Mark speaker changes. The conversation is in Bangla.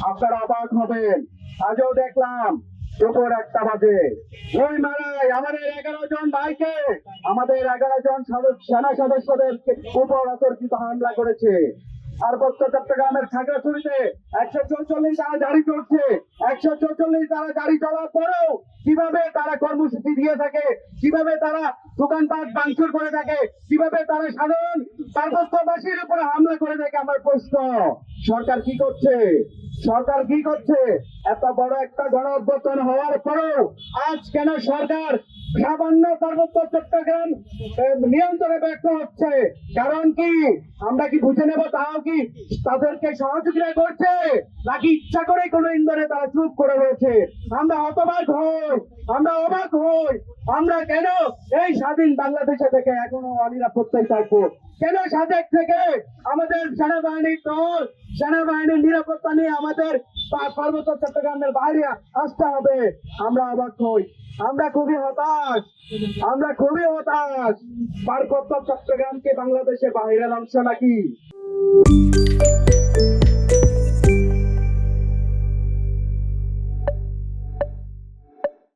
Speaker 1: আপনারা অবাক হবেন। আজও দেখলাম দুপুর 1টা বাজে ওই মারায় আমাদের 11 জন ভাইকে, আমাদের 11 জন সেনা সদস্যদের উপর অতর্কিত হামলা করেছে। পার্বত্য চট্টগ্রামের খাগড়াছড়িতে 144 তারা গাড়ি চলছে। 144 তারা গাড়ি চলার পরেও কিভাবে তারা কর্মসূচি দিয়ে থাকে, কিভাবে তারা দোকানপাট ভাঙচুর করে থাকে, কিভাবে তারা সাধারণ পার্বত্যবাসীর উপরে হামলা করে থাকে, আমার প্রশ্ন সরকার কি করছে? সরকার কি করছে? এত বড় একটা গণ অভ্যুত্থান হওয়ার পরেও আজ কেন সরকার সামান্য পার্বত্য চট্টগ্রাম নিয়ন্ত্রণে ব্যর্থ হচ্ছে? কারণ কি আমরা কি বুঝে নেব? তাও কি তাদেরকে সহযোগিতা করছে, নাকি ইচ্ছা করে কোনো ইন্ধনে তারা চুপ করে রয়েছে? আমরা হতবাক হই, আমরা অবাক হই। আমরা কেন এই স্বাধীন বাংলাদেশে থেকে এখনো অনিরাপত্তায় থাকবো? কেন সাজেক থেকে আমাদের সেনাবাহিনীর দল, সেনাবাহিনীর নিরাপত্তা নিয়ে আমাদের পার্বত্য চট্টগ্রামের বাইরে আসতে হবে? আমরা অবাক হই, আমরা খুবই হতাশ, আমরা খুবই হতাশ। পার্বত্য চট্টগ্রামকে বাংলাদেশের বাইরের অংশ নাকি?